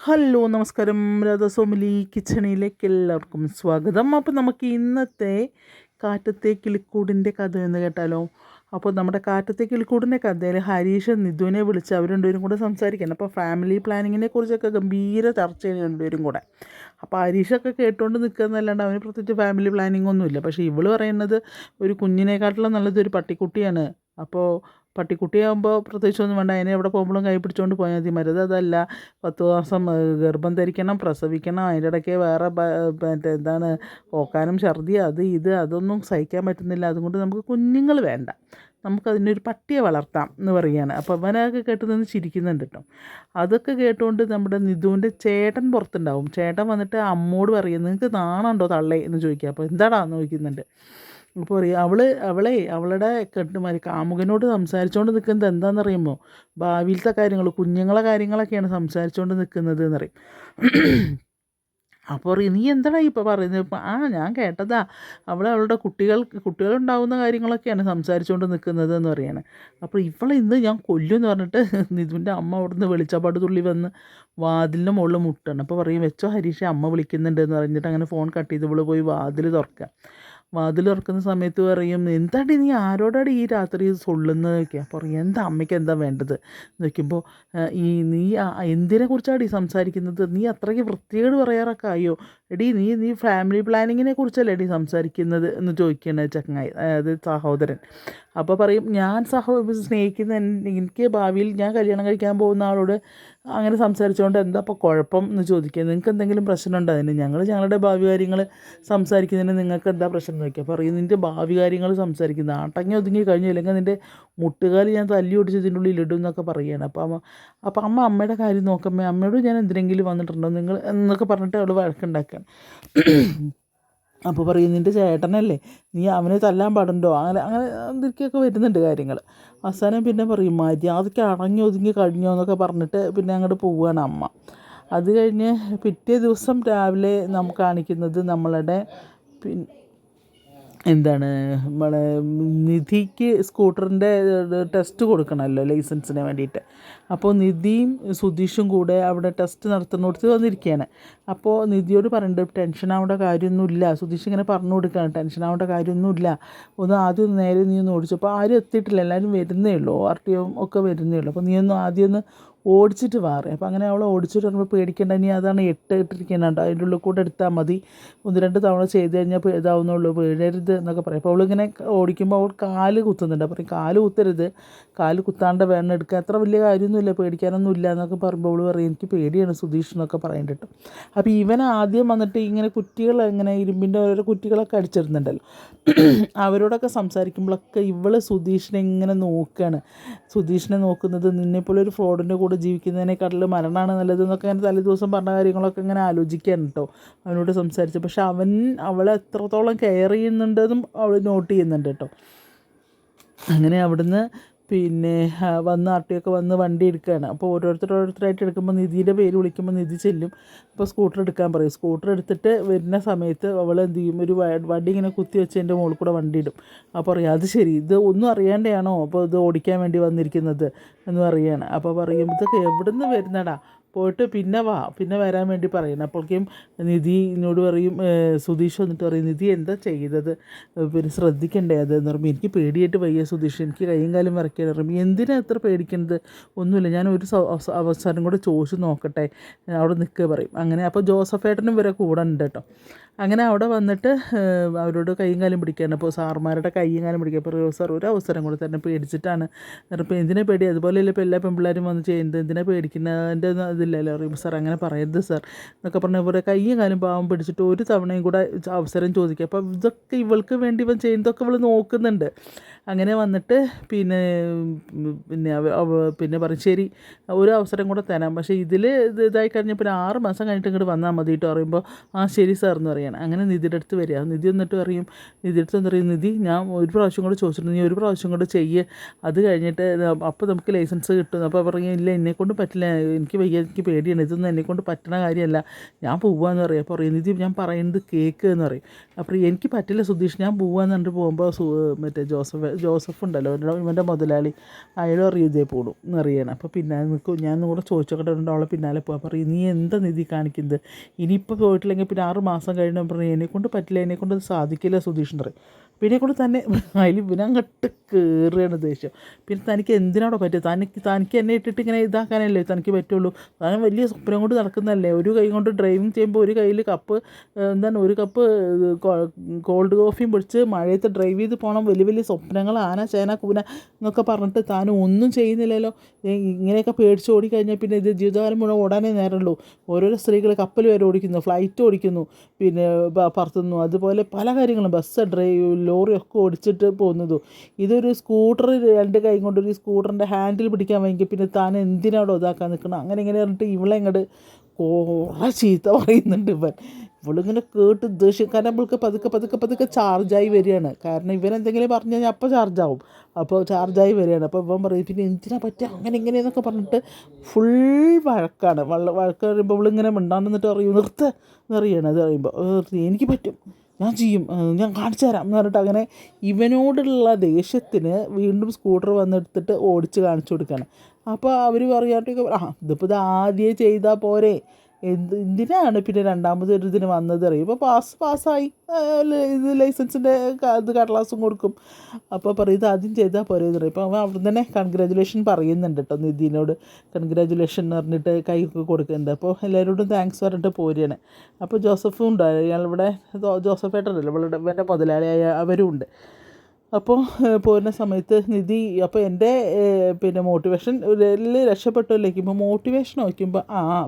Hello നമസ്കാരം, രാധാസോമിലി കിച്ചണിലേക്ക് എല്ലാവർക്കും സ്വാഗതം. അപ്പോൾ നമുക്ക് ഇന്നത്തെ കാറ്റത്തെ കിളിക്കൂടിൻ്റെ കഥ എന്ന് കേട്ടാലോ. അപ്പോൾ നമ്മുടെ കാറ്റത്തെ കിളിക്കൂടിൻ്റെ കഥയിൽ ഹരീഷ് നിധുവിനെ വിളിച്ച് അവർ രണ്ടുപേരും കൂടെ സംസാരിക്കണം. അപ്പോൾ ഫാമിലി പ്ലാനിങ്ങിനെ കുറിച്ചൊക്കെ ഗംഭീര ചർച്ചയാണ് രണ്ടുപേരും കൂടെ. അപ്പോൾ ഹരീഷൊക്കെ കേട്ടുകൊണ്ട് നിൽക്കുന്നതല്ലാണ്ട് അവന് പ്രത്യേകിച്ച് ഫാമിലി പ്ലാനിങ് ഒന്നുമില്ല. പക്ഷേ ഇവള് പറയുന്നത് ഒരു കുഞ്ഞിനെക്കാട്ടിലും നല്ലത് ഒരു പട്ടിക്കുട്ടിയാണ്. അപ്പോൾ പട്ടിക്കുട്ടിയാകുമ്പോൾ പ്രത്യേകിച്ചൊന്നും വേണ്ട, അതിനെ എവിടെ പോകുമ്പോഴും കൈ പിടിച്ചുകൊണ്ട് പോയാൽ മതി. മരുത് അതല്ല, 10 മാസം ഗർഭം ധരിക്കണം, പ്രസവിക്കണം, അതിൻ്റെ ഇടയ്ക്ക് വേറെ മറ്റേ എന്താണ് ഓക്കാനും ഛർദി അത് ഇത് അതൊന്നും സഹിക്കാൻ പറ്റുന്നില്ല. അതുകൊണ്ട് നമുക്ക് കുഞ്ഞുങ്ങൾ വേണ്ട, നമുക്കതിനൊരു പട്ടിയെ വളർത്താം എന്ന് പറയുകയാണ്. അപ്പോൾ അവനൊക്കെ കേട്ട് നിന്ന് ചിരിക്കുന്നുണ്ട് കേട്ടോ. അതൊക്കെ കേട്ടുകൊണ്ട് നമ്മുടെ നിധുവിൻ്റെ ചേട്ടൻ പുറത്തുണ്ടാവും. ചേട്ടൻ വന്നിട്ട് അമ്മോട് പറയും, നിങ്ങൾക്ക് നാണുണ്ടോ തള്ളേ എന്ന് ചോദിക്കുക. അപ്പോൾ എന്താടാന്ന് ചോദിക്കുന്നുണ്ട്. അപ്പോൾ പറയും അവളുടെ കെട്ടുമാരി കാമുകനോട് സംസാരിച്ചുകൊണ്ട് നിൽക്കുന്നത് എന്താണെന്നറിയുമോ, ഭാവിയിലത്തെ കാര്യങ്ങൾ കുഞ്ഞുങ്ങളെ കാര്യങ്ങളൊക്കെയാണ് സംസാരിച്ചുകൊണ്ട് നിൽക്കുന്നത് എന്നറിയും. അപ്പോൾ പറയും, നീ എന്താടാ ഇപ്പോൾ പറയുന്നത്? ഞാൻ കേട്ടതാ, അവളുടെ കുട്ടികളുണ്ടാവുന്ന കാര്യങ്ങളൊക്കെയാണ് സംസാരിച്ചുകൊണ്ട് നിൽക്കുന്നത് എന്ന് പറയാണ്. അപ്പോൾ ഇവളെ ഇന്ന് ഞാൻ കൊല്ലുമെന്ന് പറഞ്ഞിട്ട് നിധുവിൻ്റെ അമ്മ അവിടുന്ന് വെളിച്ചപ്പാട് തുള്ളി വന്ന് വാതിലിൻ്റെ മുകളിൽ മുട്ടാണ്. അപ്പോൾ പറയും, വെച്ചോ ഹരീഷ്, അമ്മ വിളിക്കുന്നുണ്ട് എന്ന് പറഞ്ഞിട്ട് അങ്ങനെ ഫോൺ കട്ട് ചെയ്ത് ഇവള് പോയി വാതിൽ തുറക്കുക. വാതിൽ തുറക്കുന്ന സമയത്ത് പറയും, എന്താടി നീ ആരോടാടി ഈ രാത്രി സൊള്ളുന്നതൊക്കെ. അപ്പോൾ പറയും, എന്താ അമ്മയ്ക്ക് എന്താ വേണ്ടത് എന്ന് വയ്ക്കുമ്പോൾ, നീ എന്തിനെക്കുറിച്ചാണ് ഈ സംസാരിക്കുന്നത്? നീ അത്രയ്ക്ക് വൃത്തികേട് പറയാറൊക്കെ ആയോ എടീ? നീ ഫാമിലി പ്ലാനിങ്ങിനെ കുറിച്ചല്ലേ എടീ സംസാരിക്കുന്നത് എന്ന് ചോദിക്കുകയാണ് ചങ്ങായി, അതായത് സഹോദരൻ. അപ്പോൾ പറയും, ഞാൻ സ്നേഹിക്കുന്ന എനിക്ക് ഭാവിയിൽ ഞാൻ കല്യാണം കഴിക്കാൻ പോകുന്ന ആളോട് അങ്ങനെ സംസാരിച്ചുകൊണ്ട് എന്താ ഇപ്പോൾ കുഴപ്പം എന്ന് ചോദിക്കുക. നിങ്ങൾക്ക് എന്തെങ്കിലും പ്രശ്നമുണ്ടോ അതിന്? ഞങ്ങളുടെ ഭാവി കാര്യങ്ങൾ സംസാരിക്കുന്നതിന് നിങ്ങൾക്ക് എന്താ പ്രശ്നം എന്ന് ചോദിക്കുക. പറയും, നിൻ്റെ ഭാവി കാര്യങ്ങൾ സംസാരിക്കുന്നത് ആട്ടങ്ങി ഒതുങ്ങി കഴിഞ്ഞു, അല്ലെങ്കിൽ നിൻ്റെ മുട്ടുകാലി ഞാൻ തല്ലി ഒടിച്ച് ഇതിൻ്റെ ഉള്ളിൽ ഇടും എന്നൊക്കെ പറയുകയാണ്. അപ്പോൾ അമ്മയുടെ കാര്യം നോക്കമ്മേ, അമ്മയോട് ഞാൻ എന്തിനെങ്കിലും വന്നിട്ടുണ്ടോ നിങ്ങൾ എന്നൊക്കെ പറഞ്ഞിട്ട് അവൾ വഴക്കുണ്ടാക്കുകയാണ്. അപ്പോൾ പറയും, നിൻ്റെ ചേട്ടനല്ലേ, നീ അവനെ തല്ലാൻ പാടുണ്ടോ, അങ്ങനെ എന്തൊക്കെയൊക്കെ വരുന്നുണ്ട് കാര്യങ്ങൾ. അവസാനം പിന്നെ പറയും, മര്യാദയ്ക്ക് അടങ്ങി ഒതുങ്ങി കഴിഞ്ഞോ എന്നൊക്കെ പറഞ്ഞിട്ട് പിന്നെ അങ്ങോട്ട് പോവുകയാണ് അമ്മ. അത് കഴിഞ്ഞ് പിറ്റേ ദിവസം രാവിലെ നമുക്ക് കാണിക്കുന്നത് നമ്മളുടെ നമ്മളെ നിധിക്ക് സ്കൂട്ടറിൻ്റെ ടെസ്റ്റ് കൊടുക്കണമല്ലോ ലൈസൻസിന് വേണ്ടിയിട്ട്. അപ്പോൾ നിധിയും സുധീഷും കൂടെ അവിടെ ടെസ്റ്റ് നടത്തുന്നിടത്ത് വന്നിരിക്കുകയാണ്. അപ്പോൾ നിധിയോട് പറയുന്നുണ്ട്, ടെൻഷൻ ആവേണ്ട കാര്യമൊന്നുമില്ല. സുധീഷ് ഇങ്ങനെ പറഞ്ഞു കൊടുക്കുകയാണ്, ടെൻഷൻ ആവേണ്ട കാര്യമൊന്നുമില്ല, ആദ്യം നേരെ നീ ഒന്ന് ഓടിച്ചു. അപ്പോൾ ആരും എത്തിയിട്ടില്ല, എല്ലാവരും വരുന്നേ ഉള്ളൂ, RTO ഒക്കെ വരുന്നേ ഉള്ളൂ. അപ്പോൾ നീ ആദ്യം ഒന്ന് ഓടിച്ചിട്ട് വാറേ. അപ്പോൾ അങ്ങനെ അവൾ ഓടിച്ചിട്ട് വരുമ്പോൾ പേടിക്കേണ്ട, ഇനി അതാണ് ഇട്ടിരിക്കുന്നുണ്ട്, അതിൻ്റെ ഉള്ളിൽ കൂടെ എടുത്താൽ മതി, 1-2 തവണ ചെയ്ത് കഴിഞ്ഞാൽ ഇതാവുന്നുള്ളൂ, വീഴരുത് എന്നൊക്കെ പറയും. അപ്പോൾ അവളിങ്ങനെ ഓടിക്കുമ്പോൾ അവൾ കാല് കുത്തുന്നുണ്ട്. അപ്പോൾ കാല് കുത്തരുത്, കാല് കുത്താണ്ട് വേണം എടുക്കുക, അത്ര വലിയ കാര്യമൊന്നുമില്ല, പേടിക്കാനൊന്നും ഇല്ല എന്നൊക്കെ പറയുമ്പോൾ അവൾ പറയും, എനിക്ക് പേടിയാണ് സുധീഷ് എന്നൊക്കെ പറയുന്നുണ്ട് കേട്ടോ. അപ്പോൾ ഇവൻ ആദ്യം വന്നിട്ട് ഇങ്ങനെ കുറ്റികൾ, ഇങ്ങനെ ഇരുമ്പിൻ്റെ ഓരോ കുറ്റികളൊക്കെ അടിച്ചിരുന്നുണ്ടല്ലോ, അവരോടൊക്കെ സംസാരിക്കുമ്പോഴൊക്കെ ഇവള് സുധീഷിനെ ഇങ്ങനെ നോക്കുകയാണ്. സുധീഷിനെ നോക്കുന്നത്, നിന്നെപ്പോലെ ഒരു ഫ്രോഡിൻ്റെ കൂടെ ജീവിക്കുന്നതിനേക്കാട്ടിൽ മരണമാണ് നല്ലതെന്നൊക്കെ അങ്ങനെ തലേ ദിവസം പറഞ്ഞ കാര്യങ്ങളൊക്കെ ഇങ്ങനെ ആലോചിക്കുകയാണ് കേട്ടോ അവനോട് സംസാരിച്ച്. പക്ഷെ അവളെ എത്രത്തോളം കെയർ ചെയ്യുന്നുണ്ടെന്നും അവൾ നോട്ട് ചെയ്യുന്നുണ്ട് കേട്ടോ. അങ്ങനെ അവിടുന്ന് പിന്നെ വന്ന് RTO വന്ന് വണ്ടി എടുക്കുകയാണ്. അപ്പോൾ ഓരോരുത്തരായിട്ട് എടുക്കുമ്പോൾ നിധിയുടെ പേര് വിളിക്കുമ്പോൾ നിധി ചെല്ലും. അപ്പോൾ സ്കൂട്ടർ എടുക്കാൻ പറയും. സ്കൂട്ടർ എടുത്തിട്ട് വരുന്ന സമയത്ത് അവൾ എന്ത് ചെയ്യും, ഒരു വണ്ടി ഇങ്ങനെ കുത്തി വെച്ച് എൻ്റെ മുകളിൽ കൂടെ വണ്ടി ഇടും. അപ്പോൾ പറയും, അത് ശരി, ഇത് ഒന്നും അറിയാണ്ടാണോ അപ്പോൾ ഇത് ഓടിക്കാൻ വേണ്ടി വന്നിരിക്കുന്നത് എന്ന് പറയുകയാണ്. അപ്പോൾ പറയും, ഇതൊക്കെ എവിടെ നിന്ന് വരുന്നടാ, പോയിട്ട് പിന്നെ വരാൻ വേണ്ടി പറയുന്നത്. അപ്പോഴേക്കും നിധി എന്നോട് പറയും, സുധീഷ് വന്നിട്ട് പറയും, നിധി എന്താ ചെയ്തത്, പിന്നെ ശ്രദ്ധിക്കണ്ടേ അത് എന്ന് പറയുമ്പോൾ, എനിക്ക് പേടിയായിട്ട് വയ്യ സുധീഷ്, എനിക്ക് കൈയും കാലും വിറയ്ക്കാൻ പറയുമ്പോൾ, എന്തിനാ എത്ര പേടിക്കുന്നത്, ഒന്നുമില്ല, ഞാൻ ഒരു അവസരം കൂടെ ചോദിച്ചു നോക്കട്ടെ, അവിടെ നിൽക്കുക പറയും. അങ്ങനെ അപ്പോൾ ജോസഫേട്ടനും ഇവരെ കൂടെ ഉണ്ട് കേട്ടോ. അങ്ങനെ അവിടെ വന്നിട്ട് അവരോട് കൈയും കാലും പിടിക്കുകയാണ്. അപ്പോൾ സാറുമാരുടെ കൈയും കാലും പിടിക്കുക. അപ്പോൾ സാർ ഒരു അവസരം കൂടെ തന്നെ, പേടിച്ചിട്ടാണ്. അപ്പോൾ എന്തിനാ പേടി, അതുപോലെയല്ല ഇപ്പോൾ എല്ലാ പെൺപിള്ളേരും വന്ന് ചെയ്യുന്നത്, എന്തിനാ പേടിക്കുന്നതിൻ്റെ ഇതില്ലല്ലോ. അറിയുമ്പോൾ സാർ അങ്ങനെ പറയരുത് സാർ എന്നൊക്കെ പറഞ്ഞാൽ ഇവരെ കൈയും കാലും പാവം പിടിച്ചിട്ട് ഒരു തവണയും കൂടെ അവസരം ചോദിക്കുക. അപ്പോൾ ഇതൊക്കെ ഇവൾക്ക് വേണ്ടി ഇവൻ ചെയ്യുന്നതൊക്കെ ഇവൾ നോക്കുന്നുണ്ട്. അങ്ങനെ വന്നിട്ട് പിന്നെ പറയും, ശരി ഒരു അവസരം കൂടെ തരാം, പക്ഷേ ഇതായി കഴിഞ്ഞാൽ പിന്നെ 6 മാസം കഴിഞ്ഞിട്ട് ഇങ്ങോട്ട് വന്നാൽ മതി കേട്ടോ പറയുമ്പോൾ, ശരി സാർ എന്ന് പറയണം. അങ്ങനെ നിധിയുടെ അടുത്ത് വരിക. നിധി എന്നിട്ട് പറയും, നിധി ഞാൻ ഒരു പ്രാവശ്യം കൂടെ ചോദിച്ചിട്ടുണ്ട്, നീ ഒരു പ്രാവശ്യം കൂടെ ചെയ്യ്, അത് കഴിഞ്ഞിട്ട് അപ്പോൾ നമുക്ക് ലൈസൻസ് കിട്ടും. അപ്പോൾ പറയും, ഇല്ല എന്നെക്കൊണ്ട് പറ്റില്ല, എനിക്ക് വയ്യ, എനിക്ക് പേടിയാണ്, ഇതൊന്നും എന്നെക്കൊണ്ട് പറ്റണ കാര്യമല്ല, ഞാൻ പോവാന്ന് പറയും. അപ്പോൾ പറയും, നിധി ഞാൻ പറയുന്നത് കേക്ക് എന്ന് പറയും. അപ്പോൾ എനിക്ക് പറ്റില്ല സുധീഷ്, ഞാൻ പോവാന്ന് പറഞ്ഞിട്ട് പോകുമ്പോൾ മറ്റേ ജോസഫ് ഉണ്ടല്ലോ ഇവൻ്റെ മുതലാളി, അയാളും അറിയും ഇതേ പോടും എന്നറിയണം. അപ്പോൾ പിന്നെ നിൽക്കും, ഞാൻ കൂടെ ചോദിച്ചോക്കട്ടെ അവളെ പിന്നാലെ പോകാൻ പറയും, നീ എന്താ നിധി കാണിക്കുന്നത്, ഇനിയിപ്പോൾ പോയിട്ടില്ലെങ്കിൽ പിന്നെ 6 മാസം കഴിഞ്ഞ പറഞ്ഞു, എന്നെക്കൊണ്ട് പറ്റില്ല, എന്നെക്കൊണ്ട് അത് സാധിക്കില്ല സുധീഷ് പറയും. പിന്നെ കൊണ്ട് തന്നെ അതിൽ പിന്നെ അങ്ങോട്ട് കയറുകയാണ് ദേഷ്യം. പിന്നെ തനിക്ക് എന്തിനാണോ പറ്റുക, തനിക്ക് എന്നെ ഇട്ടിട്ട് ഇങ്ങനെ ഇതാക്കാനല്ലേ തനിക്ക് പറ്റുള്ളൂ, താൻ വലിയ സ്വപ്നം കൊണ്ട് നടക്കുന്നതല്ലേ, ഒരു കൈ കൊണ്ട് ഡ്രൈവിങ് ചെയ്യുമ്പോൾ ഒരു കയ്യിൽ ഒരു കപ്പ് കോൾഡ് കോഫിയും പിടിച്ച് മഴയത്ത് ഡ്രൈവ് ചെയ്ത് പോകണം, വലിയ വലിയ സ്വപ്നങ്ങൾ, ആന ചേന കൂന എന്നൊക്കെ പറഞ്ഞിട്ട് താൻ ഒന്നും ചെയ്യുന്നില്ലല്ലോ. ഇങ്ങനെയൊക്കെ പേടിച്ച് ഓടിക്കഴിഞ്ഞാൽ പിന്നെ ഇത് ജീവിതകാലം മുഴുവൻ ഓടാനേ നേരമുള്ളൂ. ഓരോരോ സ്ത്രീകൾ കപ്പൽ വരെ ഓടിക്കുന്നു, ഫ്ലൈറ്റ് ഓടിക്കുന്നു, പിന്നെ പറത്തുന്നു, അതുപോലെ പല കാര്യങ്ങളും, ബസ് ലോറിയൊക്കെ ഓടിച്ചിട്ട് പോകുന്നതും. ഇതൊരു സ്കൂട്ടർ 2 കൈ കൊണ്ട് ഒരു സ്കൂട്ടറിൻ്റെ ഹാൻഡിൽ പിടിക്കാൻ വൈകിയ പിന്നെ താൻ എന്തിനാണോ ഇതാക്കാൻ നിൽക്കണം, അങ്ങനെ ഇങ്ങനെ പറഞ്ഞിട്ട് ഇവളെ ഇങ്ങോട്ട് കുറേ ചീത്ത പറയുന്നുണ്ട് ഇവളിങ്ങനെ കേട്ട് ദേഷ്യം. കാരണം ഇവൾക്ക് പതുക്കെ ചാർജായി വരികയാണ്. കാരണം ഇവനെന്തെങ്കിലും പറഞ്ഞു കഴിഞ്ഞാൽ അപ്പോൾ ചാർജാവും, അപ്പോൾ ചാർജായി വരികയാണ്. അപ്പോൾ ഇവൻ പറയും പിന്നെ എന്തിനാ പറ്റുക അങ്ങനെ ഇങ്ങനെയെന്നൊക്കെ പറഞ്ഞിട്ട് ഫുൾ വഴക്കാണ്. വഴക്ക് പറയുമ്പോൾ ഇവളിങ്ങനെ മിണ്ടാണ്ടിട്ട് അറിയും നിർത്തറിയണം. അത് പറയുമ്പോൾ എനിക്ക് പറ്റും, ഞാൻ ചെയ്യും, ഞാൻ കാണിച്ചു തരാം എന്ന് പറഞ്ഞിട്ട് അങ്ങനെ ഇവനോടുള്ള ദേഷ്യത്തിന് വീണ്ടും സ്കൂട്ടർ വന്നെടുത്തിട്ട് ഓടിച്ച് കാണിച്ചു കൊടുക്കുകയാണ്. അപ്പോൾ അവർ പറയാണ്ട് ഇതിപ്പോൾ ഇത് ആദ്യമേ ചെയ്താൽ പോരെ, എന്തിനാണ് പിന്നെ രണ്ടാമത് ഒരു ഇതിന് വന്നത് അറിയും. ഇപ്പോൾ പാസ്സായി ഇത് ലൈസൻസിൻ്റെ ഇത് കടലാസും കൊടുക്കും. അപ്പോൾ പറയും ഇത് ആദ്യം ചെയ്താൽ പോരെ എന്ന് പറയും. അപ്പോൾ അവൻ അവിടെ തന്നെ കൺഗ്രാജുലേഷൻ പറയുന്നുണ്ട് കേട്ടോ, നിധിനോട് കൺഗ്രാജുലേഷൻ എന്ന് പറഞ്ഞിട്ട് കൈയൊക്കെ കൊടുക്കുന്നുണ്ട്. അപ്പോൾ എല്ലാവരോടും താങ്ക്സ് പറഞ്ഞിട്ട് പോരുകയാണ്. അപ്പോൾ ജോസഫും ഉണ്ട്, അയാളിവിടെ ജോസഫ് ഏട്ടനല്ലോ ഇവൻ്റെ മുതലാളിയായ അവരും ഉണ്ട്. അപ്പോൾ പോരുന്ന സമയത്ത് നിധി അപ്പോൾ എൻ്റെ പിന്നെ മോട്ടിവേഷൻ രക്ഷപ്പെട്ടില്ലേക്കുമ്പോൾ മോട്ടിവേഷൻ നോക്കുമ്പോൾ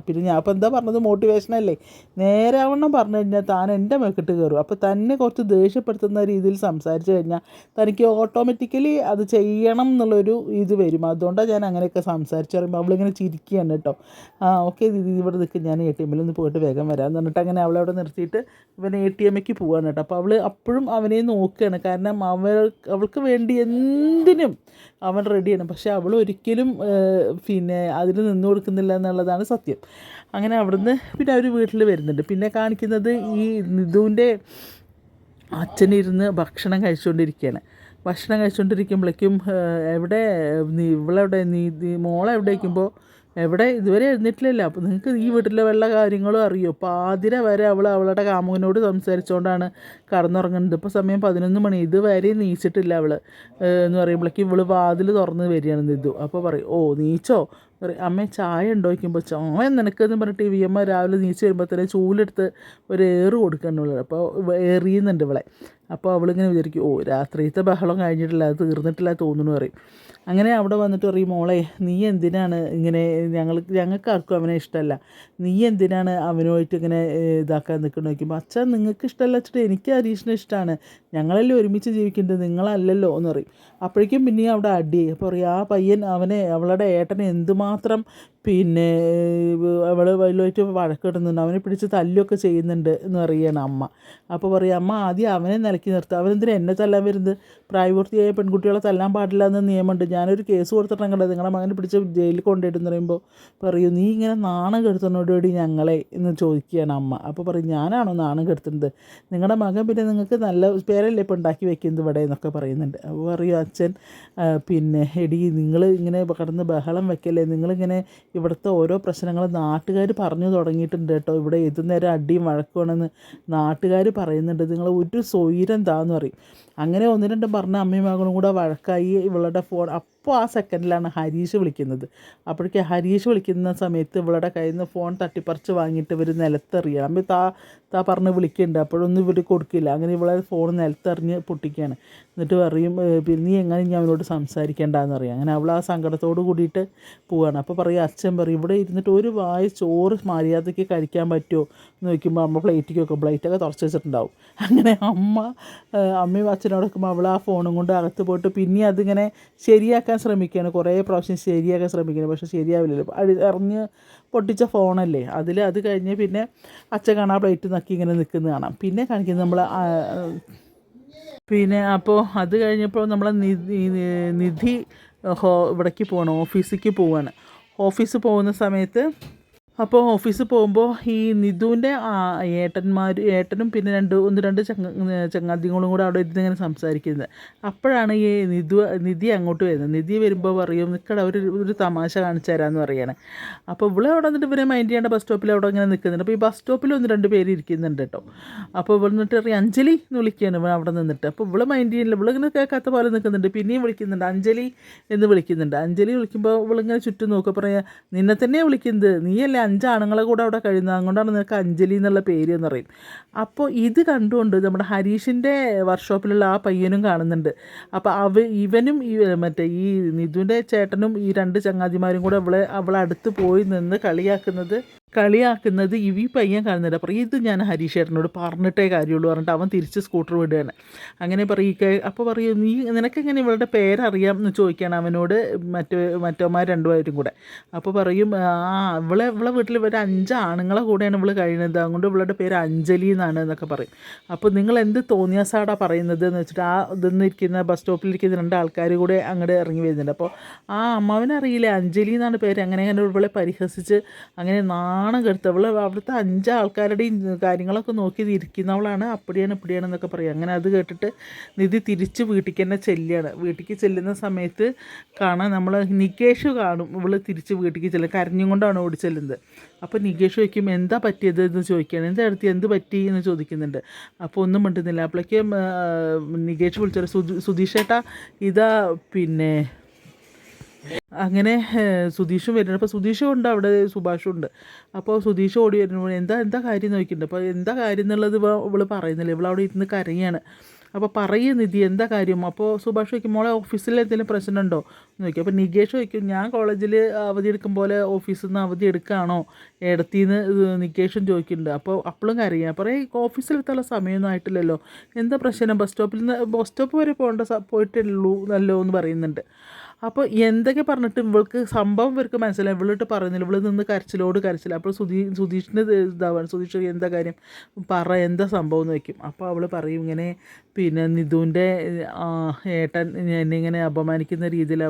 പിന്നെ ഞാൻ അപ്പോൾ എന്താ പറഞ്ഞത്, മോട്ടിവേഷനല്ലേ, നേരാവണ്ണം പറഞ്ഞു കഴിഞ്ഞാൽ താൻ എൻ്റെ മെക്കിട്ട് കയറും. അപ്പോൾ തന്നെ കുറച്ച് ദേഷ്യപ്പെടുത്തുന്ന രീതിയിൽ സംസാരിച്ച് കഴിഞ്ഞാൽ തനിക്ക് ഓട്ടോമാറ്റിക്കലി അത് ചെയ്യണം എന്നുള്ളൊരു ഇത് വരും. അതുകൊണ്ടാണ് ഞാൻ അങ്ങനെയൊക്കെ സംസാരിച്ച് പറയുമ്പോൾ അവളിങ്ങനെ ചിരിക്കുകയാണ് കേട്ടോ. ഓക്കെ നിധി ഇവിടെ നിൽക്കും, ഞാൻ ATM ഒന്ന് പോയിട്ട് വേഗം വരാമെന്ന് പറഞ്ഞിട്ട് അങ്ങനെ അവളവിടെ നിർത്തിയിട്ട് ഇവൻ ATMക്ക് പോവാണ് കേട്ടോ. അപ്പോൾ അവൾ അപ്പോഴും അവനെ നോക്കുകയാണ്. കാരണം അവൾക്ക് വേണ്ടി എന്തിനും അവൻ റെഡിയാണ്. പക്ഷെ അവൾ ഒരിക്കലും പിന്നെ അതിന് നിന്ന് കൊടുക്കുന്നില്ല എന്നുള്ളതാണ് സത്യം. അങ്ങനെ അവിടുന്ന് പിന്നെ അവർ വീട്ടിൽ വരുന്നുണ്ട്. പിന്നെ കാണിക്കുന്നത് ഈ നിധുവിൻ്റെ അച്ഛനിരുന്ന് ഭക്ഷണം കഴിച്ചുകൊണ്ടിരിക്കുമ്പോഴേക്കും എവിടെ ഇവളെവിടെ മോളെ എവിടെ വയ്ക്കുമ്പോൾ എവിടെ ഇതുവരെ എഴുന്നേറ്റില്ലല്ലോ. അപ്പോൾ നിങ്ങൾക്ക് ഈ വീട്ടിലെ വല്ല കാര്യങ്ങളും അറിയോ? പാതിര വരെ അവളുടെ കാമുകനോട് സംസാരിച്ചുകൊണ്ടാണ് കടന്നുറങ്ങുന്നത്. ഇപ്പോൾ സമയം 11 മണി, ഇതുവരെ നീച്ചിട്ടില്ല അവൾ എന്ന് പറയുമ്പോഴേക്കും ഇവൾ വാതിൽ തുറന്ന് വരികയാണ് നിധു. അപ്പോൾ പറയും നീച്ചോ പറയും, അമ്മേ ചായ ഉണ്ടോ വയ്ക്കുമ്പോൾ ചായ നിനക്കെന്ന് പറഞ്ഞിട്ട് വിയമ്മ രാവിലെ നീച്ച് വരുമ്പോൾ തന്നെ ചൂലെടുത്ത് ഒരു ഏറ് കൊടുക്കാനുള്ളത്. അപ്പോൾ എറിയുന്നുണ്ട് ഇവളെ. അപ്പോൾ അവളിങ്ങനെ വിചാരിക്കും രാത്രിയത്തെ ബഹളം കഴിഞ്ഞിട്ടില്ല, അത് തീർന്നിട്ടില്ല തോന്നുന്നു പറയും. അങ്ങനെ അവിടെ വന്നിട്ട് പറയും, മോളെ നീ എന്തിനാണ് ഇങ്ങനെ, ഞങ്ങൾക്കാർക്കും അവനെ ഇഷ്ടമല്ല, നീ എന്തിനാണ് അവനുമായിട്ട് ഇങ്ങനെ ഇതാക്കാൻ നിൽക്കുന്നത് നോക്കുമ്പോൾ, അച്ഛൻ നിങ്ങൾക്ക് ഇഷ്ടമല്ല വെച്ചിട്ട് എനിക്ക് ഹരീഷിനെ ഇഷ്ടമാണ്, ഞങ്ങളെല്ലാം ഒരുമിച്ച് ജീവിക്കേണ്ടത്, നിങ്ങളല്ലല്ലോ എന്ന് പറയും. അപ്പോഴേക്കും പിന്നെയും അവിടെ അടി. അപ്പോൾ പറയും ആ പയ്യൻ അവളുടെ ഏട്ടനെ എന്തുമാത്രം പിന്നെ അവൾ വലുതായിട്ട് വഴക്കിടുന്നുണ്ട്, അവനെ പിടിച്ച് തല്ലൊക്കെ ചെയ്യുന്നുണ്ട് എന്ന് പറയുകയാണ് അമ്മ. അപ്പോൾ പറയും അമ്മ ആദ്യം അവനെ നിലയ്ക്ക് നിർത്തുക, അവനെന്തിനാ എന്നെ തല്ലാൻ വരുന്നത്, പ്രായപൂർത്തിയായ പെൺകുട്ടികളെ തല്ലാൻ പാടില്ല എന്ന് നിയമമുണ്ട്, ഞാനൊരു കേസ് കൊടുത്തിട്ടുണ്ടെങ്കിൽ നിങ്ങളുടെ മകനെ പിടിച്ച് ജയിലിൽ കൊണ്ടുപോയിട്ടെന്ന് പറയുമ്പോൾ പറയൂ നീ ഇങ്ങനെ നാണം കെടുത്തുന്നതോടുകൂടി ഞങ്ങളെ എന്ന് ചോദിക്കുകയാണ് അമ്മ. അപ്പോൾ പറയും ഞാനാണോ നാണം കെടുത്തുന്നത്, നിങ്ങളുടെ മകൻ പിന്നെ നിങ്ങൾക്ക് നല്ല പേരല്ലേ ഇപ്പോൾ ഉണ്ടാക്കി വെക്കുന്നത് ഇവിടെ എന്നൊക്കെ പറയുന്നുണ്ട്. അപ്പോൾ പറയും അച്ഛൻ പിന്നെ എടി നിങ്ങൾ ഇങ്ങനെ കടന്ന് ബഹളം വെക്കല്ലേ, നിങ്ങളിങ്ങനെ ഇവിടുത്തെ ഓരോ പ്രശ്നങ്ങൾ നാട്ടുകാർ പറഞ്ഞു തുടങ്ങിയിട്ടുണ്ട് കേട്ടോ, ഇവിടെ ഏതു നേരം അടിയും വഴക്കുവാണെന്ന് നാട്ടുകാർ പറയുന്നുണ്ട്, നിങ്ങൾ ഒരു സ്വൈരം താന്ന് പറയും. അങ്ങനെ 1-2 പറഞ്ഞ അമ്മയും മകളും കൂടെ വഴക്കായി ഇവളുടെ ഫോൺ. അപ്പോൾ ആ സെക്കൻഡിലാണ് ഹരീഷ് വിളിക്കുന്നത്. അപ്പോഴേക്ക് ഹരീഷ് വിളിക്കുന്ന സമയത്ത് ഇവളുടെ കയ്യിൽ നിന്ന് ഫോൺ തട്ടിപ്പറിച്ച് വാങ്ങിയിട്ട് ഇവർ നിലത്തെറിയുക. അമ്മ താ പറഞ്ഞ് വിളിക്കുന്നുണ്ട്, അപ്പോഴൊന്നും ഇവർ കൊടുക്കില്ല. അങ്ങനെ ഇവളെ ഫോൺ നിലത്തെറിഞ്ഞ് പൊട്ടിക്കുകയാണ്. എന്നിട്ട് പറയും പിന്നെ നീ എങ്ങനെ ഞാൻ അവനോട് സംസാരിക്കേണ്ടതെന്ന് അറിയാം. അങ്ങനെ അവൾ ആ സങ്കടത്തോട് കൂടിയിട്ട് പോവുകയാണ്. അപ്പോൾ പറയും അച്ഛൻ പറയും ഇവിടെ ഇരുന്നിട്ട് ഒരു വായ ചോറ് മര്യാദയ്ക്ക് കഴിക്കാൻ പറ്റുമോ എന്ന് ചോദിക്കുമ്പോൾ അമ്മ പ്ലേറ്റൊക്കെ തുറച്ച് വെച്ചിട്ടുണ്ടാവും. അങ്ങനെ അമ്മയും അച്ഛനോട് വെക്കുമ്പോൾ അവൾ ആ ഫോണും കൊണ്ട് അകത്ത് പോയിട്ട് പിന്നെ അതിങ്ങനെ ശരിയാക്കാൻ ശ്രമിക്കുകയാണ്, കുറേ പ്രാവശ്യം ശരിയാക്കാൻ ശ്രമിക്കുകയാണ്. പക്ഷേ ശരിയാവില്ലല്ലോ, എറിഞ്ഞ് പൊട്ടിച്ച ഫോണല്ലേ അത് കഴിഞ്ഞ് പിന്നെ അച്ഛൻ കാണാൻ പ്ലേറ്റ് നക്കി ഇങ്ങനെ നിൽക്കുന്നത് കാണാം. പിന്നെ കാണിക്കുന്നത് നമ്മൾ പിന്നെ അപ്പോൾ അത് കഴിഞ്ഞപ്പോൾ നമ്മളെ നിധി ഇവിടേക്ക് പോകണം, ഓഫീസിലേക്ക് പോവുകയാണ്. ഓഫീസിൽ പോകുന്ന സമയത്ത് അപ്പോൾ ഓഫീസിൽ പോകുമ്പോൾ ഈ നിധുവിൻ്റെ ഏട്ടനും പിന്നെ ഒന്ന് രണ്ട് ചങ്ങാതികളും കൂടെ അവിടെ ഇരുന്ന് ഇങ്ങനെ സംസാരിക്കുന്നത്. അപ്പോഴാണ് ഈ നിധി അങ്ങോട്ട് വരുന്നത്. നിധി വരുമ്പോൾ പറയും നിൽക്കട ഒരു തമാശ കാണിച്ചു തരാമെന്ന് പറയാണ്. അപ്പോൾ ഇവിടെ അവിടെ വന്നിട്ട് ഇവരെ മൈൻഡ് ചെയ്യേണ്ട ബസ് സ്റ്റോപ്പിൽ അവിടെ ഇങ്ങനെ നിൽക്കുന്നുണ്ട്. അപ്പോൾ ഈ ബസ് സ്റ്റോപ്പിൽ ഒന്ന് രണ്ട് പേര് ഇരിക്കുന്നുണ്ട് കേട്ടോ. അപ്പോൾ ഇവിടെ നിന്നിട്ട് അറിയാം അഞ്ജലി എന്ന് വിളിക്കുകയാണ് ഇവിടെ അവിടെ നിന്നിട്ട്. അപ്പോൾ ഇവിടെ മൈൻഡ് ചെയ്യില്ല, ഇവിടെ ഇങ്ങനെ കേൾക്കാത്ത പോലെ നിൽക്കുന്നുണ്ട്. പിന്നെയും വിളിക്കുന്നുണ്ട് അഞ്ജലി എന്ന് വിളിക്കുന്നുണ്ട്. അഞ്ജലി വിളിക്കുമ്പോൾ ഇവളിങ്ങനെ ചുറ്റും നോക്കുക, പറയാം നിന്നെ തന്നെയാണ് വിളിക്കുന്നത്, നീയല്ലേ 5 ആണുങ്ങളെ കൂടെ അവിടെ കഴിയുന്നത്, അതുകൊണ്ടാണ് നിനക്ക് അഞ്ജലി എന്നുള്ള പേര് എന്ന് പറയും. അപ്പോൾ ഇത് കണ്ടുകൊണ്ട് നമ്മുടെ ഹരീഷിൻ്റെ വർക്ക്ഷോപ്പിലുള്ള ആ പയ്യനും കാണുന്നുണ്ട്. അപ്പോൾ ഇവനും മറ്റേ ഈ നിധുവിൻ്റെ ചേട്ടനും ഈ 2 ചങ്ങാതിമാരും കൂടെ അവളെ അടുത്ത് പോയി നിന്ന് കളിയാക്കുന്നത് ഈ പയ്യൻ കാണുന്നുണ്ട്. അപ്പോൾ ഇത് ഞാൻ ഹരീഷ് ചേട്ടനോട് പറഞ്ഞിട്ടേ കാര്യമുള്ളൂ പറഞ്ഞിട്ട് അവൻ തിരിച്ച് സ്കൂട്ടർ വിടുകയാണ്. അങ്ങനെ അപ്പോൾ പറയും നീ നിനക്കെങ്ങനെ ഇവളുടെ പേരറിയാം എന്ന് ചോദിക്കുകയാണ് അവനോട് മറ്റവന്മാർ 2 പേരും കൂടെ. അപ്പോൾ പറയും ഇവളെ വീട്ടിൽ 5 ആണുങ്ങളെ കൂടെയാണ് ഇവൾ കഴിയുന്നത്, അതുകൊണ്ട് ഇവളുടെ പേര് അഞ്ജലി എന്നാണ് എന്നൊക്കെ പറയും. അപ്പോൾ നിങ്ങൾ എന്ത് തോന്നിയാസാടാ പറയുന്നത് എന്ന് വെച്ചിട്ട് ഇരിക്കുന്ന ബസ് സ്റ്റോപ്പിലിരിക്കുന്ന 2 ആൾക്കാർ കൂടെ അങ്ങോട്ട് ഇറങ്ങി വരുന്നുണ്ട്. അപ്പോൾ അമ്മാവനറിയില്ല അഞ്ജലി എന്നാണ് പേര്. അങ്ങനെ ഇവളെ പരിഹസിച്ച് അങ്ങനെ നാണം കെടുത്ത് അവിടുത്തെ 5 ആൾക്കാരുടെയും കാര്യങ്ങളൊക്കെ നോക്കി ഇരിക്കുന്നവളാണ്, അപ്പടിയാണ് ഇപ്പടിയാണെന്നൊക്കെ പറയും. അങ്ങനെ അത് കേട്ടിട്ട് നിധി തിരിച്ച് വീട്ടിലേക്ക് തന്നെ ചെല്ലുകയാണ്. വീട്ടിലേക്ക് ചെല്ലുന്ന സമയത്ത് കാണാൻ നമ്മൾ നികേഷ് കാണും. ഇവൾ തിരിച്ച് വീട്ടിലേക്ക് ചെല്ലും, കരഞ്ഞും കൊണ്ടാണ് ഓടി ചെല്ലുന്നത്. അപ്പോൾ നികേഷ് ചോദിക്കും എന്താ പറ്റിയത് എന്ന് ചോദിക്കുകയാണ്. എന്താ അടുത്ത് എന്ത് പറ്റി എന്ന് ചോദിക്കുന്നുണ്ട്. അപ്പോൾ ഒന്നും മിണ്ടുന്നില്ല. അപ്പോഴേക്കും നികേഷ് വിളിച്ചത് സുധീഷേട്ടാ ഇതാ പിന്നെ അങ്ങനെ സുധീഷും വരുന്നുണ്ട്. അപ്പോൾ സുധീഷും ഉണ്ട് അവിടെ, സുഭാഷും ഉണ്ട്. അപ്പോൾ സുധീഷ് ഓടി വരുമ്പോൾ എന്താ കാര്യം നോക്കിയിട്ടുണ്ട്. അപ്പോൾ എന്താ കാര്യം എന്നുള്ളത് ഇവൾ പറയുന്നില്ല, ഇവളവിടെ ഇരുന്ന് കരയാണ്. അപ്പോൾ പറയും നിധി എന്താ കാര്യം. അപ്പോൾ സുഭാഷ് ചോദിക്കും മോളെ ഓഫീസിൽ എന്തെങ്കിലും പ്രശ്നമുണ്ടോ എന്ന് ചോദിക്കും. അപ്പോൾ നികേഷ് ചോദിക്കും ഞാൻ കോളേജിൽ അവധി എടുക്കും പോലെ ഓഫീസിൽ നിന്ന് അവധി എടുക്കുകയാണോ ഇടത്തിന്ന് നികേഷും ചോദിക്കുന്നുണ്ട്. അപ്പോൾ അപ്പോഴും കരയാം. പറയും ഓഫീസിലെത്തുള്ള സമയമൊന്നും ആയിട്ടില്ലല്ലോ, എന്താ പ്രശ്നം, ബസ് സ്റ്റോപ്പ് വരെ പോയിട്ടുള്ളൂ നല്ലോ എന്ന് പറയുന്നുണ്ട്. അപ്പോൾ എന്തൊക്കെ പറഞ്ഞിട്ട് ഇവൾക്ക് സംഭവം ഇവർക്ക് മനസ്സിലായി, ഇവളിട്ട് പറയുന്നില്ല, ഇവൾ നിന്ന് കരച്ചില്ല. അപ്പോൾ സുധീഷിന് ഇതാവാണ്. സുധീഷ് എന്താ കാര്യം എന്താ സംഭവം എന്ന് വയ്ക്കും. അപ്പോൾ അവൾ പറയും ഇങ്ങനെ പിന്നെ നിധുവിൻ്റെ ഏട്ടൻ എന്നെ ഇങ്ങനെ അപമാനിക്കുന്ന രീതിയിൽ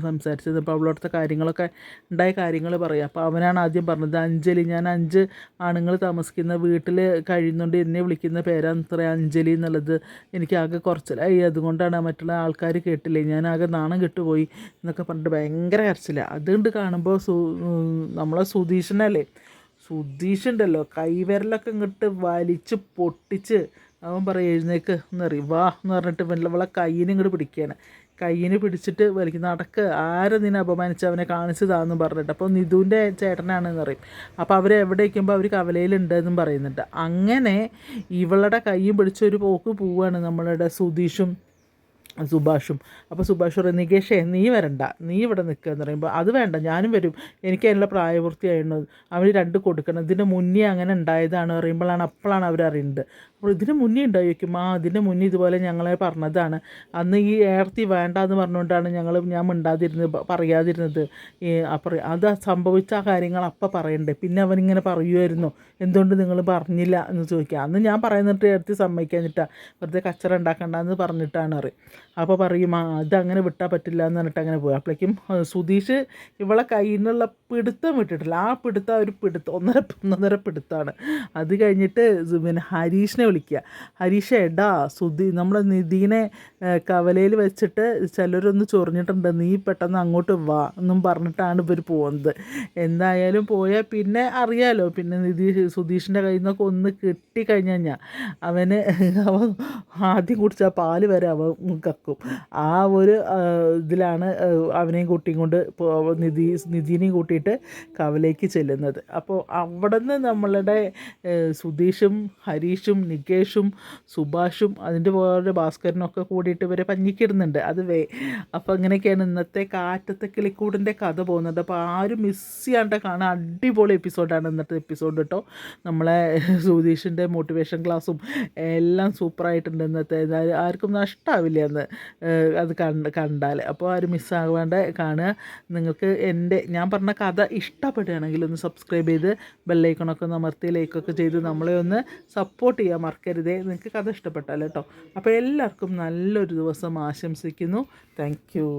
സംസാരിച്ചത്. അപ്പോൾ അവളോടത്തെ കാര്യങ്ങളൊക്കെ ഉണ്ടായ കാര്യങ്ങൾ പറയും. അപ്പോൾ അവനാണ് ആദ്യം പറഞ്ഞത് അഞ്ജലി, ഞാൻ 5 ആണുങ്ങൾ താമസിക്കുന്ന വീട്ടിൽ കഴിയുന്നുണ്ട്, എന്നെ വിളിക്കുന്ന പേരാണ് ഇത്ര അഞ്ജലി എന്നുള്ളത്, എനിക്ക് ആകെ കുറച്ചിലായി, അതുകൊണ്ടാണ് മറ്റുള്ള ആൾക്കാർ കേട്ടില്ലേ, ഞാൻ ആകെ നാണം കെട്ടുപോയി എന്നൊക്കെ പറഞ്ഞിട്ട് ഭയങ്കര കരച്ചില്ല. അതുകൊണ്ട് കാണുമ്പോൾ നമ്മളെ സുധീഷുണ്ടല്ലോ കൈവിരലൊക്കെ ഇങ്ങോട്ട് വലിച്ച് പൊട്ടിച്ച് അവൻ പറയും എഴുന്നേക്ക് എന്നറിയും വാ എന്ന് പറഞ്ഞിട്ട് വെള്ളവളെ കയ്യിന് ഇങ്ങോട്ട് പിടിക്കുകയാണ്. കയ്യിന് പിടിച്ചിട്ട് വലിക്കുന്ന നടക്ക് ആരെ നിന്നെ അപമാനിച്ച് അവനെ കാണിച്ചതാണെന്ന് പറഞ്ഞിട്ട്. അപ്പോൾ നിധുവിൻ്റെ ചേട്ടനാണെന്ന് പറയും. അപ്പോൾ അവരെവിടെ വയ്ക്കുമ്പോൾ അവർ കവലയിലുണ്ടെന്നും പറയുന്നുണ്ട്. അങ്ങനെ ഇവളുടെ കയ്യും പിടിച്ചൊരു പോക്ക് പോവുകയാണ് നമ്മളുടെ സുധീഷും സുഭാഷും. അപ്പോൾ സുഭാഷ് പറയും നികേഷേ നീ വരണ്ട, നീ ഇവിടെ നിൽക്കുക എന്ന് പറയുമ്പോൾ അത് വേണ്ട ഞാനും വരും, എനിക്ക് അതിനുള്ള പ്രായപൂർത്തിയായിരുന്നു, അവർ 2 കൊടുക്കണം, ഇതിൻ്റെ മുന്നേ അങ്ങനെ ഉണ്ടായതാണ് അപ്പോഴാണ് അവരറിയുന്നത്. അപ്പോൾ ഇതിന് മുന്നേ ഉണ്ടായി വയ്ക്കും ഇതിൻ്റെ മുന്നേ ഇതുപോലെ ഞങ്ങളെ പറഞ്ഞതാണ്, അന്ന് ഈ ഏർത്തി വേണ്ട എന്ന് പറഞ്ഞുകൊണ്ടാണ് ഞാൻ പറയാതിരുന്നത്. അപ്പോൾ അത് സംഭവിച്ച ആ കാര്യങ്ങൾ അപ്പം പറയണ്ടേ, പിന്നെ അവനിങ്ങനെ പറയുമായിരുന്നു എന്തുകൊണ്ട് നിങ്ങൾ പറഞ്ഞില്ല എന്ന് ചോദിക്കുക. അന്ന് ഞാൻ പറയുന്നിട്ട് ഏർത്തി സമ്മതിക്കാഞ്ഞിട്ടാണ്, വെറുതെ കച്ചറ ഉണ്ടാക്കണ്ടെന്ന് പറഞ്ഞിട്ടാണ് അറിയും. അപ്പോൾ പറയും അതങ്ങനെ വിട്ടാൽ പറ്റില്ല എന്ന് പറഞ്ഞിട്ട് അങ്ങനെ പോയി. അപ്പോഴേക്കും സുധീഷ് ഇവളെ കയ്യിൽ നിന്നുള്ള പിടുത്തം വിട്ടിട്ടില്ല. ആ പിടുത്തം ഒരു ഒന്നര പിടുത്തമാണ്. അത് കഴിഞ്ഞിട്ട് പിന്നെ ഹരീഷിനെ വിളിക്കുക. ഹരീഷ് എടാ നമ്മളെ നിധീനെ കവലയിൽ വെച്ചിട്ട് ചിലരൊന്ന് ചൊറിഞ്ഞിട്ടുണ്ട്, നീ പെട്ടെന്ന് അങ്ങോട്ട് വാ എന്നും പറഞ്ഞിട്ടാണ് ഇവർ പോകുന്നത്. എന്തായാലും പോയാൽ പിന്നെ അറിയാലോ, പിന്നെ സുധീഷിൻ്റെ കയ്യിൽ നിന്നൊക്കെ ഒന്ന് കിട്ടിക്കഴിഞ്ഞാൽ അവൻ ആദ്യം കുടിച്ച പാല് വരെ അവൻ കക്കും. ആ ഒരു ഇതിലാണ് അവനെയും കൂട്ടിയും കൊണ്ട് നിധീനെയും കൂട്ടിയിട്ട് കവലേക്ക് ചെല്ലുന്നത്. അപ്പോൾ അവിടെ നിന്ന് നമ്മളുടെ സുധീഷും ഹരീഷും നികേഷും സുഭാഷും അതിൻ്റെ പോലെ ഭാസ്കരനൊക്കെ കൂടിയിട്ട് ഇവരെ പഞ്ഞിക്കിടുന്നുണ്ട്. അപ്പോൾ അങ്ങനെയൊക്കെയാണ് ഇന്നത്തെ കാറ്റത്തെ കിളിക്കൂടിൻ്റെ കഥ പോകുന്നത്. അപ്പോൾ ആരും മിസ് ചെയ്യാണ്ട് കാണാൻ അടിപൊളി എപ്പിസോഡാണ് ഇന്നത്തെ എപ്പിസോഡ് കേട്ടോ. നമ്മളെ സുധീഷിൻ്റെ മോട്ടിവേഷൻ ക്ലാസ്സും എല്ലാം സൂപ്പറായിട്ടുണ്ട് ഇന്നത്തെ. ആർക്കും നഷ്ടമാവില്ല എന്ന് അത് കണ്ടാൽ. അപ്പോൾ ആരും മിസ്സാകാണ്ട് കാണുക. നിങ്ങൾക്ക് ഞാൻ പറഞ്ഞ കഥ ഇഷ്ടപ്പെടുകയാണെങ്കിൽ ഒന്ന് സബ്സ്ക്രൈബ് ചെയ്ത് ബെല്ലൈക്കണൊക്കെ ഒന്ന് അമർത്തി ലൈക്കൊക്കെ ചെയ്ത് നമ്മളെ ഒന്ന് സപ്പോർട്ട് ചെയ്യാൻ മറക്കരുതേ, നിങ്ങൾക്ക് കഥ ഇഷ്ടപ്പെട്ടാൽ കേട്ടോ. അപ്പോൾ എല്ലാവർക്കും നല്ലൊരു ദിവസം ആശംസിക്കുന്നു. Thank you.